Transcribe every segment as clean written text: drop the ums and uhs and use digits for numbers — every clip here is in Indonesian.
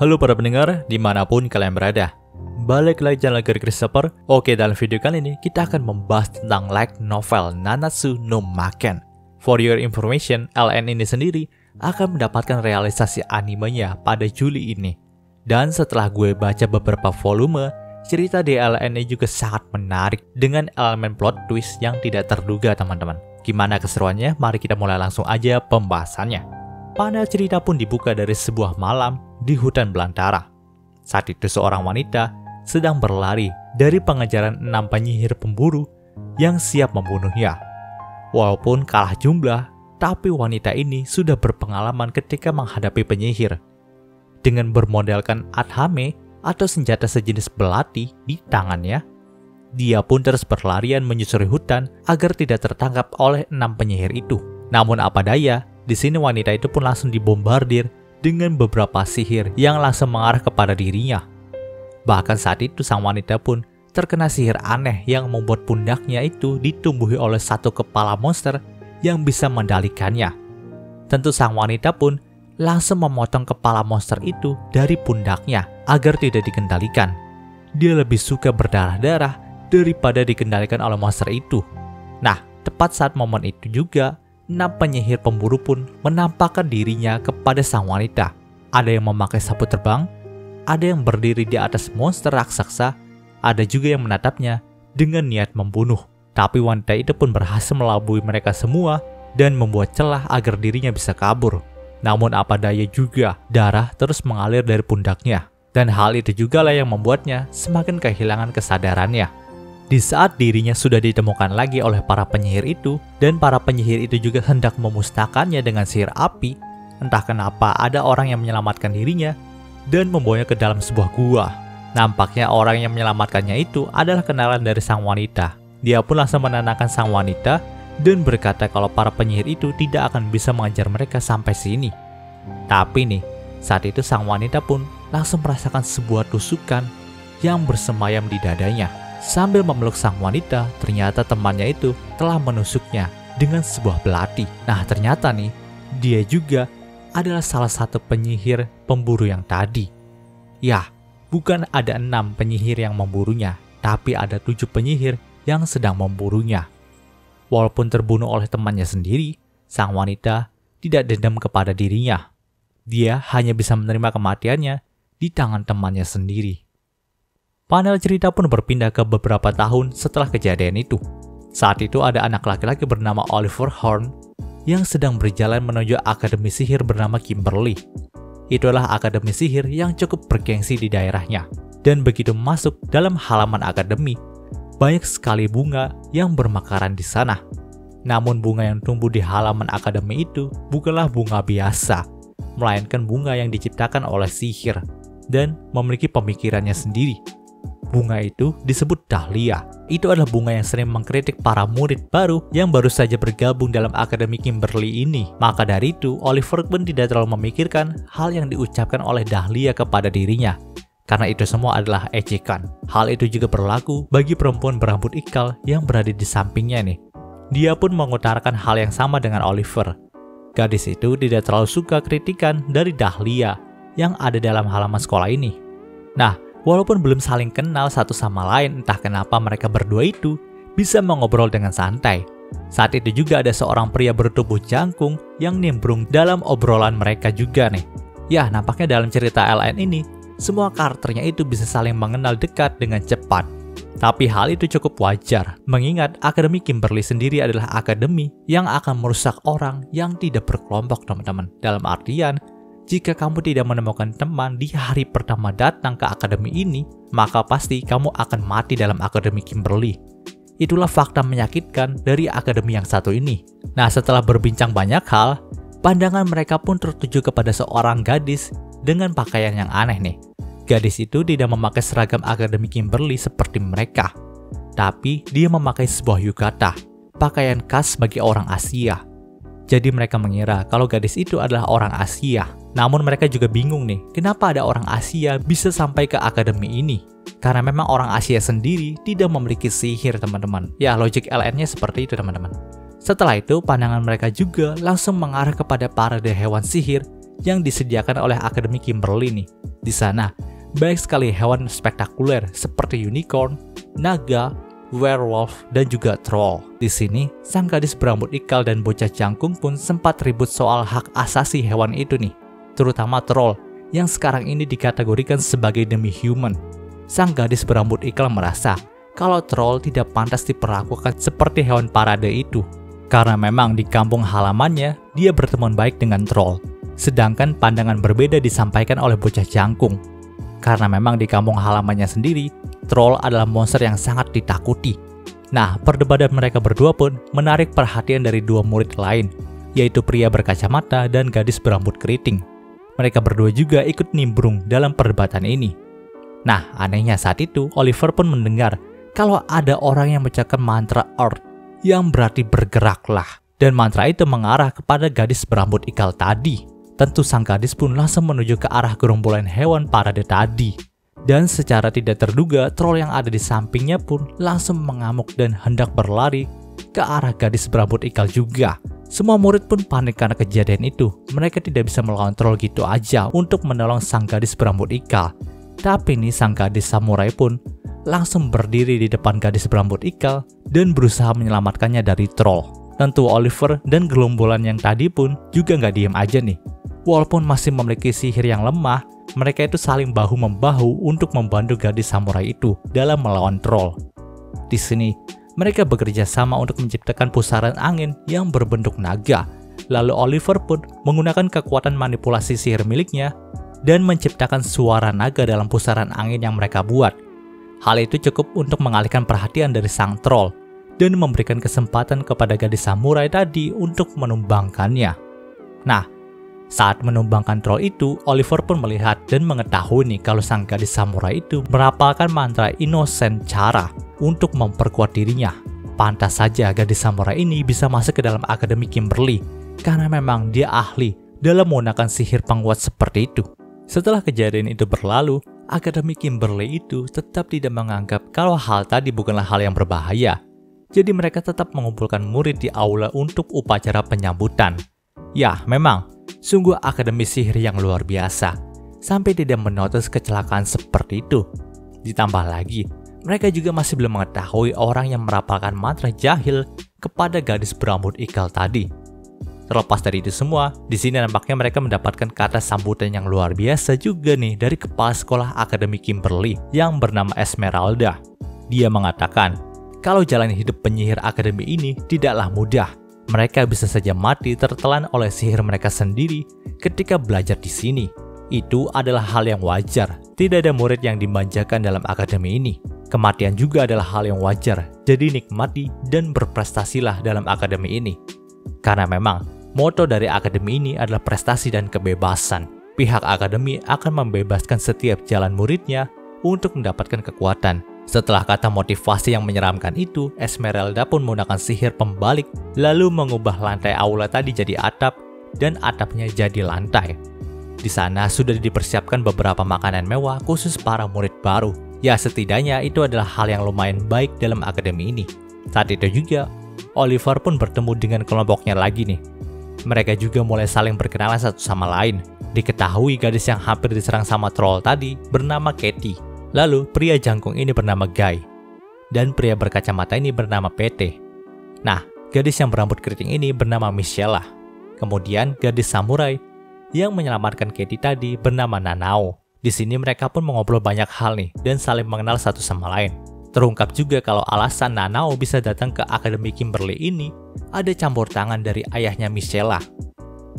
Halo para pendengar, dimanapun kalian berada. Balik lagi channel Christopher. Oke, dalam video kali ini kita akan membahas tentang light novel Nanatsu no Maken. For your information, LN ini sendiri akan mendapatkan realisasi animenya pada Juli ini. Dan setelah gue baca beberapa volume, cerita di LN ini juga sangat menarik dengan elemen plot twist yang tidak terduga, teman-teman. Gimana keseruannya? Mari kita mulai langsung aja pembahasannya. Panel cerita pun dibuka dari sebuah malam di hutan belantara. Saat itu seorang wanita sedang berlari dari pengejaran 6 penyihir pemburu yang siap membunuhnya. Walaupun kalah jumlah, tapi wanita ini sudah berpengalaman ketika menghadapi penyihir. Dengan bermodelkan athame atau senjata sejenis belati di tangannya, dia pun terus berlarian menyusuri hutan agar tidak tertangkap oleh 6 penyihir itu. Namun apa daya, di sini wanita itu pun langsung dibombardir dengan beberapa sihir yang langsung mengarah kepada dirinya. Bahkan saat itu sang wanita pun terkena sihir aneh yang membuat pundaknya itu ditumbuhi oleh satu kepala monster yang bisa mengendalikannya. Tentu sang wanita pun langsung memotong kepala monster itu dari pundaknya agar tidak dikendalikan. Dia lebih suka berdarah-darah daripada dikendalikan oleh monster itu. Nah, tepat saat momen itu juga 6 penyihir pemburu pun menampakkan dirinya kepada sang wanita. Ada yang memakai sapu terbang, ada yang berdiri di atas monster raksasa, ada juga yang menatapnya dengan niat membunuh. Tapi wanita itu pun berhasil melabui mereka semua dan membuat celah agar dirinya bisa kabur. Namun apa daya juga, darah terus mengalir dari pundaknya. Dan hal itu juga lah yang membuatnya semakin kehilangan kesadarannya. Di saat dirinya sudah ditemukan lagi oleh para penyihir itu, dan para penyihir itu juga hendak memusnahkannya dengan sihir api, entah kenapa ada orang yang menyelamatkan dirinya dan membawanya ke dalam sebuah gua. Nampaknya orang yang menyelamatkannya itu adalah kenalan dari sang wanita. Dia pun langsung menenangkan sang wanita dan berkata kalau para penyihir itu tidak akan bisa mengejar mereka sampai sini. Tapi nih, saat itu sang wanita pun langsung merasakan sebuah tusukan yang bersemayam di dadanya. Sambil memeluk sang wanita, ternyata temannya itu telah menusuknya dengan sebuah belati. Nah, ternyata nih, dia juga adalah salah satu penyihir pemburu yang tadi. Ya, bukan ada 6 penyihir yang memburunya, tapi ada 7 penyihir yang sedang memburunya. Walaupun terbunuh oleh temannya sendiri, sang wanita tidak dendam kepada dirinya. Dia hanya bisa menerima kematiannya di tangan temannya sendiri. Panel cerita pun berpindah ke beberapa tahun setelah kejadian itu. Saat itu ada anak laki-laki bernama Oliver Horn yang sedang berjalan menuju akademi sihir bernama Kimberly. Itulah akademi sihir yang cukup bergengsi di daerahnya. Dan begitu masuk dalam halaman akademi, banyak sekali bunga yang bermekaran di sana. Namun bunga yang tumbuh di halaman akademi itu bukanlah bunga biasa, melainkan bunga yang diciptakan oleh sihir dan memiliki pemikirannya sendiri. Bunga itu disebut dahlia. Itu adalah bunga yang sering mengkritik para murid baru yang baru saja bergabung dalam akademi Kimberly ini. Maka dari itu, Oliver pun tidak terlalu memikirkan hal yang diucapkan oleh dahlia kepada dirinya. Karena itu semua adalah ejekan. Hal itu juga berlaku bagi perempuan berambut ikal yang berada di sampingnya nih. Dia pun mengutarakan hal yang sama dengan Oliver. Gadis itu tidak terlalu suka kritikan dari dahlia yang ada dalam halaman sekolah ini. Nah, walaupun belum saling kenal satu sama lain, entah kenapa mereka berdua itu bisa mengobrol dengan santai. Saat itu juga ada seorang pria bertubuh jangkung yang nimbrung dalam obrolan mereka juga nih. Ya, nampaknya dalam cerita LN ini, semua karakternya itu bisa saling mengenal dekat dengan cepat. Tapi hal itu cukup wajar, mengingat akademi Kimberly sendiri adalah akademi yang akan merusak orang yang tidak berkelompok, teman-teman. Dalam artian, jika kamu tidak menemukan teman di hari pertama datang ke akademi ini, maka pasti kamu akan mati dalam akademi Kimberly. Itulah fakta menyakitkan dari akademi yang satu ini. Nah, setelah berbincang banyak hal, pandangan mereka pun tertuju kepada seorang gadis dengan pakaian yang aneh nih. Gadis itu tidak memakai seragam akademi Kimberly seperti mereka, tapi dia memakai sebuah yukata, pakaian khas bagi orang Asia. Jadi mereka mengira kalau gadis itu adalah orang Asia. Namun mereka juga bingung nih, kenapa ada orang Asia bisa sampai ke akademi ini? Karena memang orang Asia sendiri tidak memiliki sihir, teman-teman. Ya, logik LN-nya seperti itu, teman-teman. Setelah itu, pandangan mereka juga langsung mengarah kepada para hewan sihir yang disediakan oleh Akademi Kimberly nih. Di sana, banyak sekali hewan spektakuler seperti unicorn, naga, werewolf, dan juga troll. Di sini, sang gadis berambut ikal dan bocah jangkung pun sempat ribut soal hak asasi hewan itu nih, terutama troll yang sekarang ini dikategorikan sebagai demi-human. Sang gadis berambut ikal merasa kalau troll tidak pantas diperlakukan seperti hewan parade itu, karena memang di kampung halamannya dia berteman baik dengan troll, sedangkan pandangan berbeda disampaikan oleh bocah jangkung. Karena memang di kampung halamannya sendiri, troll adalah monster yang sangat ditakuti. Nah, perdebatan mereka berdua pun menarik perhatian dari dua murid lain, yaitu pria berkacamata dan gadis berambut keriting. Mereka berdua juga ikut nimbrung dalam perdebatan ini. Nah, anehnya saat itu, Oliver pun mendengar kalau ada orang yang mengucapkan mantra Earth, yang berarti bergeraklah. Dan mantra itu mengarah kepada gadis berambut ikal tadi. Tentu sang gadis pun langsung menuju ke arah gerombolan hewan parade tadi. Dan secara tidak terduga, troll yang ada di sampingnya pun langsung mengamuk dan hendak berlari ke arah gadis berambut ikal juga. Semua murid pun panik karena kejadian itu. Mereka tidak bisa melawan troll gitu aja untuk menolong sang gadis berambut ikal. Tapi nih sang gadis samurai pun langsung berdiri di depan gadis berambut ikal dan berusaha menyelamatkannya dari troll. Tentu Oliver dan gerombolan yang tadi pun juga nggak diem aja nih. Walaupun masih memiliki sihir yang lemah, mereka itu saling bahu-membahu untuk membantu gadis samurai itu dalam melawan troll. Di sini, mereka bekerja sama untuk menciptakan pusaran angin yang berbentuk naga. Lalu Oliver pun menggunakan kekuatan manipulasi sihir miliknya dan menciptakan suara naga dalam pusaran angin yang mereka buat. Hal itu cukup untuk mengalihkan perhatian dari sang troll dan memberikan kesempatan kepada gadis samurai tadi untuk menumbangkannya. Nah, saat menumbangkan troll itu, Oliver pun melihat dan mengetahui nih kalau sang gadis samurai itu merapalkan mantra Innocent Cara untuk memperkuat dirinya. Pantas saja gadis samurai ini bisa masuk ke dalam Akademi Kimberly karena memang dia ahli dalam menggunakan sihir penguat seperti itu. Setelah kejadian itu berlalu, Akademi Kimberly itu tetap tidak menganggap kalau hal tadi bukanlah hal yang berbahaya. Jadi mereka tetap mengumpulkan murid di aula untuk upacara penyambutan. Ya, memang, sungguh akademi sihir yang luar biasa, sampai tidak menotis kecelakaan seperti itu. Ditambah lagi, mereka juga masih belum mengetahui orang yang merapalkan mantra jahil kepada gadis berambut ikal tadi. Terlepas dari itu semua, di sini nampaknya mereka mendapatkan kata sambutan yang luar biasa juga nih dari kepala sekolah Akademi Kimberly yang bernama Esmeralda. Dia mengatakan, kalau jalan hidup penyihir akademi ini tidaklah mudah. Mereka bisa saja mati tertelan oleh sihir mereka sendiri ketika belajar di sini. Itu adalah hal yang wajar. Tidak ada murid yang dimanjakan dalam akademi ini. Kematian juga adalah hal yang wajar. Jadi nikmati dan berprestasilah dalam akademi ini. Karena memang, moto dari akademi ini adalah prestasi dan kebebasan. Pihak akademi akan membebaskan setiap jalan muridnya untuk mendapatkan kekuatan. Setelah kata motivasi yang menyeramkan itu, Esmeralda pun menggunakan sihir pembalik, lalu mengubah lantai aula tadi jadi atap, dan atapnya jadi lantai. Di sana sudah dipersiapkan beberapa makanan mewah khusus para murid baru. Ya, setidaknya itu adalah hal yang lumayan baik dalam akademi ini. Saat itu juga, Oliver pun bertemu dengan kelompoknya lagi nih. Mereka juga mulai saling berkenalan satu sama lain. Diketahui gadis yang hampir diserang sama troll tadi bernama Katie. Lalu, pria jangkung ini bernama Guy. Dan pria berkacamata ini bernama PT. Nah, gadis yang berambut keriting ini bernama Michelle. Kemudian, gadis samurai yang menyelamatkan Katie tadi bernama Nanao. Di sini mereka pun mengobrol banyak hal nih, dan saling mengenal satu sama lain. Terungkap juga kalau alasan Nanao bisa datang ke Akademi Kimberly ini ada campur tangan dari ayahnya Michelle.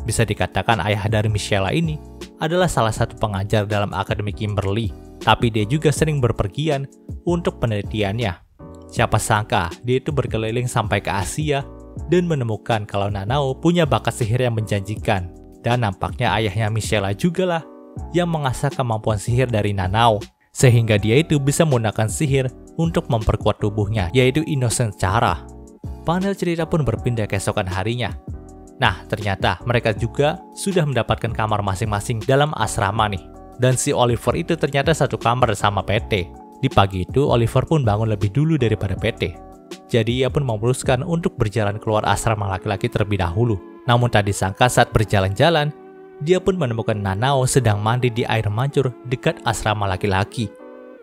Bisa dikatakan ayah dari Michelle ini adalah salah satu pengajar dalam Akademi Kimberly. Tapi dia juga sering berpergian untuk penelitiannya. Siapa sangka dia itu berkeliling sampai ke Asia dan menemukan kalau Nanao punya bakat sihir yang menjanjikan. Dan nampaknya ayahnya Michelle juga lah yang mengasah kemampuan sihir dari Nanao. Sehingga dia itu bisa menggunakan sihir untuk memperkuat tubuhnya, yaitu Innocent Cara. Panel cerita pun berpindah keesokan harinya. Nah, ternyata mereka juga sudah mendapatkan kamar masing-masing dalam asrama nih. Dan si Oliver itu ternyata satu kamar sama PT. Di pagi itu, Oliver pun bangun lebih dulu daripada PT. Jadi ia pun memutuskan untuk berjalan keluar asrama laki-laki terlebih dahulu. Namun tak disangka saat berjalan-jalan, dia pun menemukan Nanao sedang mandi di air mancur dekat asrama laki-laki.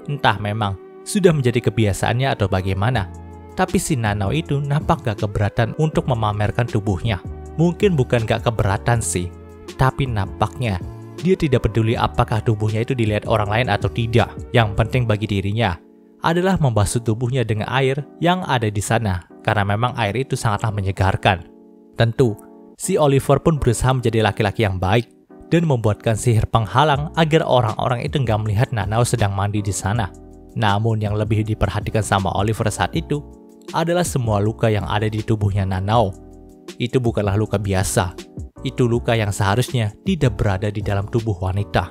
Entah memang sudah menjadi kebiasaannya atau bagaimana, tapi si Nanao itu nampak gak keberatan untuk memamerkan tubuhnya. Mungkin bukan gak keberatan sih, tapi nampaknya dia tidak peduli apakah tubuhnya itu dilihat orang lain atau tidak. Yang penting bagi dirinya adalah membasuh tubuhnya dengan air yang ada di sana, karena memang air itu sangatlah menyegarkan. Tentu, si Oliver pun berusaha menjadi laki-laki yang baik dan membuatkan sihir penghalang agar orang-orang itu nggak melihat Nanao sedang mandi di sana. Namun yang lebih diperhatikan sama Oliver saat itu adalah semua luka yang ada di tubuhnya Nanao. Itu bukanlah luka biasa, itu luka yang seharusnya tidak berada di dalam tubuh wanita.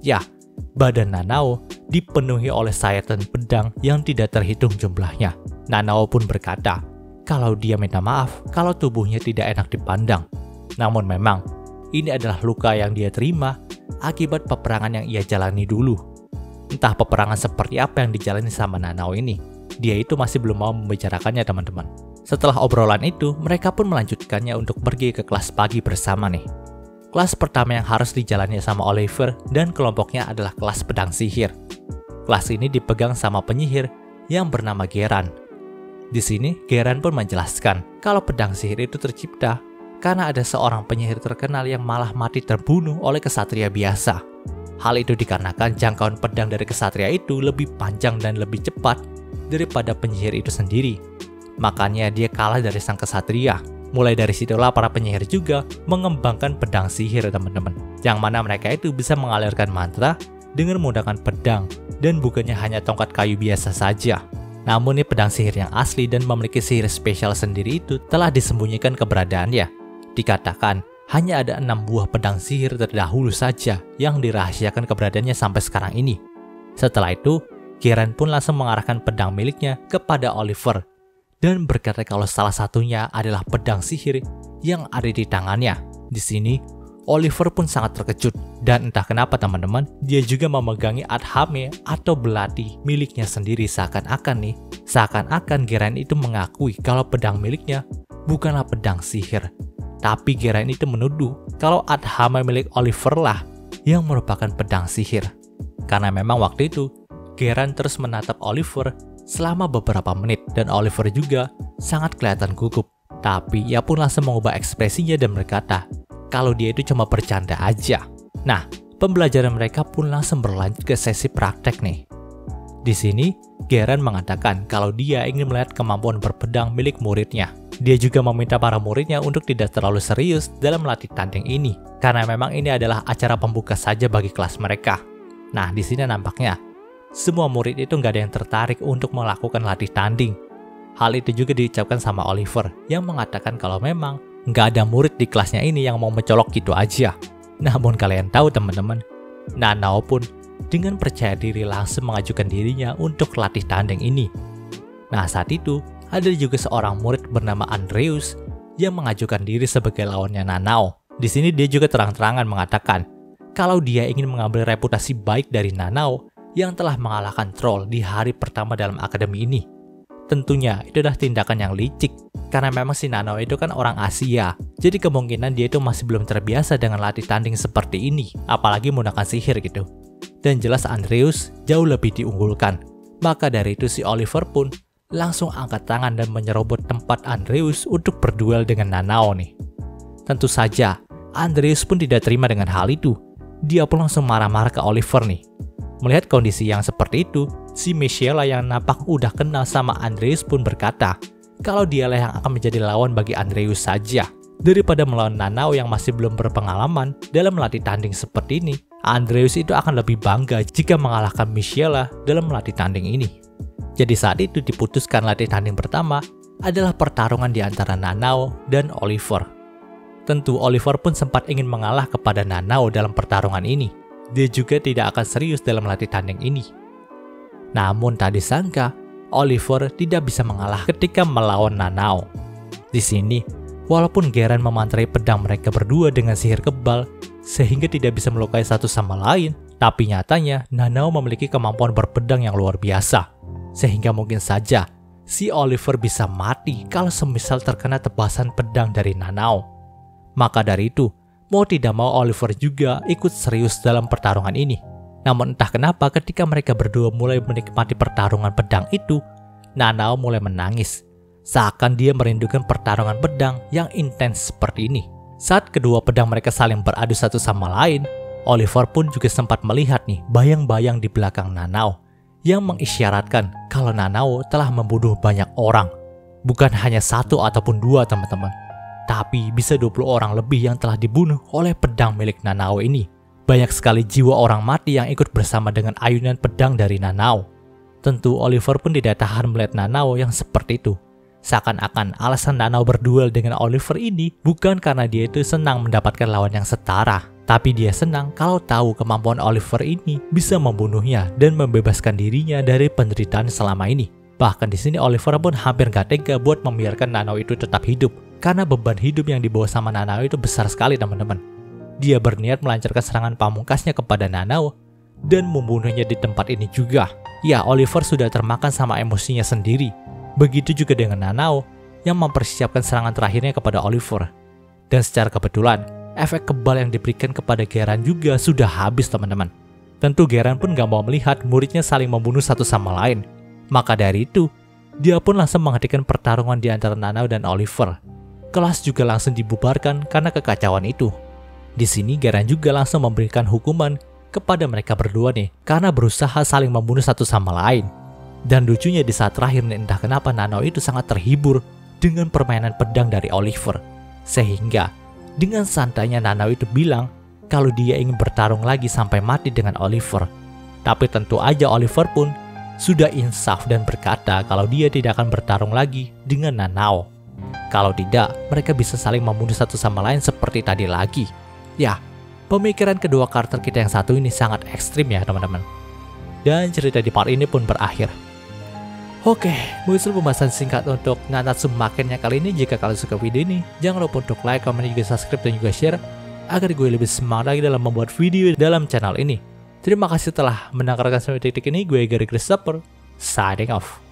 Ya, badan Nanao dipenuhi oleh sayatan pedang yang tidak terhitung jumlahnya. Nanao pun berkata kalau dia minta maaf kalau tubuhnya tidak enak dipandang. Namun memang, ini adalah luka yang dia terima akibat peperangan yang ia jalani dulu. Entah peperangan seperti apa yang dijalani sama Nanao ini, dia itu masih belum mau membicarakannya teman-teman. Setelah obrolan itu, mereka pun melanjutkannya untuk pergi ke kelas pagi bersama nih. Kelas pertama yang harus dijalani sama Oliver dan kelompoknya adalah kelas pedang sihir. Kelas ini dipegang sama penyihir yang bernama Geran. Di sini, Geran pun menjelaskan kalau pedang sihir itu tercipta karena ada seorang penyihir terkenal yang malah mati terbunuh oleh kesatria biasa. Hal itu dikarenakan jangkauan pedang dari kesatria itu lebih panjang dan lebih cepat daripada penyihir itu sendiri. Makanya dia kalah dari sang kesatria. Mulai dari situlah para penyihir juga mengembangkan pedang sihir teman-teman. Yang mana mereka itu bisa mengalirkan mantra dengan menggunakan pedang dan bukannya hanya tongkat kayu biasa saja. Namun ini pedang sihir yang asli dan memiliki sihir spesial sendiri itu telah disembunyikan keberadaannya. Dikatakan hanya ada 6 buah pedang sihir terdahulu saja yang dirahasiakan keberadaannya sampai sekarang ini. Setelah itu, Geran pun langsung mengarahkan pedang miliknya kepada Oliver dan berkata kalau salah satunya adalah pedang sihir yang ada di tangannya. Di sini, Oliver pun sangat terkejut dan entah kenapa teman-teman, dia juga memegangi adhame atau belati miliknya sendiri seakan-akan Geran itu mengakui kalau pedang miliknya bukanlah pedang sihir. Tapi Geran itu menuduh kalau adhame milik Oliver lah yang merupakan pedang sihir. Karena memang waktu itu, Geran terus menatap Oliver selama beberapa menit dan Oliver juga sangat kelihatan gugup. Tapi ia pun langsung mengubah ekspresinya dan berkata kalau dia itu cuma bercanda aja. Nah, pembelajaran mereka pun langsung berlanjut ke sesi praktek nih. Di sini, Geran mengatakan kalau dia ingin melihat kemampuan berpedang milik muridnya. Dia juga meminta para muridnya untuk tidak terlalu serius dalam latih tanding ini, karena memang ini adalah acara pembuka saja bagi kelas mereka. Nah, di sini nampaknya semua murid itu nggak ada yang tertarik untuk melakukan latih tanding. Hal itu juga diucapkan sama Oliver yang mengatakan kalau memang nggak ada murid di kelasnya ini yang mau mencolok gitu aja. Namun kalian tahu teman-teman, Nanao pun dengan percaya diri langsung mengajukan dirinya untuk latih tanding ini. Nah saat itu, ada juga seorang murid bernama Andreus yang mengajukan diri sebagai lawannya Nanao. Di sini dia juga terang-terangan mengatakan kalau dia ingin mengambil reputasi baik dari Nanao yang telah mengalahkan troll di hari pertama dalam akademi ini. Tentunya itu adalah tindakan yang licik, karena memang si Nanao itu kan orang Asia, jadi kemungkinan dia itu masih belum terbiasa dengan latih tanding seperti ini, apalagi menggunakan sihir gitu. Dan jelas Andreus jauh lebih diunggulkan. Maka dari itu si Oliver pun langsung angkat tangan dan menyerobot tempat Andreus untuk berduel dengan Nanao nih. Tentu saja, Andreus pun tidak terima dengan hal itu. Dia pun langsung marah-marah ke Oliver nih. Melihat kondisi yang seperti itu, si Michelle yang nampak udah kenal sama Andreus pun berkata kalau dialah yang akan menjadi lawan bagi Andreus saja. Daripada melawan Nanao yang masih belum berpengalaman dalam melatih tanding seperti ini, Andreus itu akan lebih bangga jika mengalahkan Michelle dalam melatih tanding ini. Jadi saat itu diputuskan latih tanding pertama adalah pertarungan di antara Nanao dan Oliver. Tentu Oliver pun sempat ingin mengalah kepada Nanao dalam pertarungan ini. Dia juga tidak akan serius dalam latih tanding ini. Namun tak disangka, Oliver tidak bisa mengalah ketika melawan Nanao. Di sini, walaupun Geran memantrai pedang mereka berdua dengan sihir kebal, sehingga tidak bisa melukai satu sama lain, tapi nyatanya Nanao memiliki kemampuan berpedang yang luar biasa. Sehingga mungkin saja, si Oliver bisa mati kalau semisal terkena tebasan pedang dari Nanao. Maka dari itu, Mau tidak mau Oliver juga ikut serius dalam pertarungan ini. Namun entah kenapa ketika mereka berdua mulai menikmati pertarungan pedang itu, Nanao mulai menangis. Seakan dia merindukan pertarungan pedang yang intens seperti ini. Saat kedua pedang mereka saling beradu satu sama lain, Oliver pun juga sempat melihat nih bayang-bayang di belakang Nanao yang mengisyaratkan kalau Nanao telah membunuh banyak orang. Bukan hanya satu ataupun dua teman-teman, tapi bisa 20 orang lebih yang telah dibunuh oleh pedang milik Nanao ini. Banyak sekali jiwa orang mati yang ikut bersama dengan ayunan pedang dari Nanao. Tentu Oliver pun tidak tahan melihat Nanao yang seperti itu. Seakan-akan alasan Nanao berduel dengan Oliver ini bukan karena dia itu senang mendapatkan lawan yang setara, tapi dia senang kalau tahu kemampuan Oliver ini bisa membunuhnya dan membebaskan dirinya dari penderitaan selama ini. Bahkan di sini Oliver pun hampir gak tega buat membiarkan Nanao itu tetap hidup, karena beban hidup yang dibawa sama Nanao itu besar sekali teman-teman. Dia berniat melancarkan serangan pamungkasnya kepada Nanao dan membunuhnya di tempat ini juga. Ya, Oliver sudah termakan sama emosinya sendiri. Begitu juga dengan Nanao yang mempersiapkan serangan terakhirnya kepada Oliver. Dan secara kebetulan, efek kebal yang diberikan kepada Geralt juga sudah habis teman-teman. Tentu Geralt pun gak mau melihat muridnya saling membunuh satu sama lain. Maka dari itu, dia pun langsung menghentikan pertarungan di antara Nanao dan Oliver. Kelas juga langsung dibubarkan karena kekacauan itu. Di sini Geralt juga langsung memberikan hukuman kepada mereka berdua nih, karena berusaha saling membunuh satu sama lain. Dan lucunya di saat terakhir nih, entah kenapa Nanao itu sangat terhibur dengan permainan pedang dari Oliver. Sehingga dengan santainya Nanao itu bilang kalau dia ingin bertarung lagi sampai mati dengan Oliver. Tapi tentu aja Oliver pun sudah insaf dan berkata kalau dia tidak akan bertarung lagi dengan Nanao. Kalau tidak, mereka bisa saling membunuh satu sama lain seperti tadi lagi. Ya, pemikiran kedua karakter kita yang satu ini sangat ekstrim ya teman-teman. Dan cerita di part ini pun berakhir. Oke, begitu pembahasan singkat untuk Nanatsu Maken-nya kali ini. Jika kalian suka video ini, jangan lupa untuk like, komen, juga subscribe, dan juga share agar gue lebih semangat lagi dalam membuat video dalam channel ini. Terima kasih telah mendengarkan sampai titik ini. Gue Gary Christopher, signing off.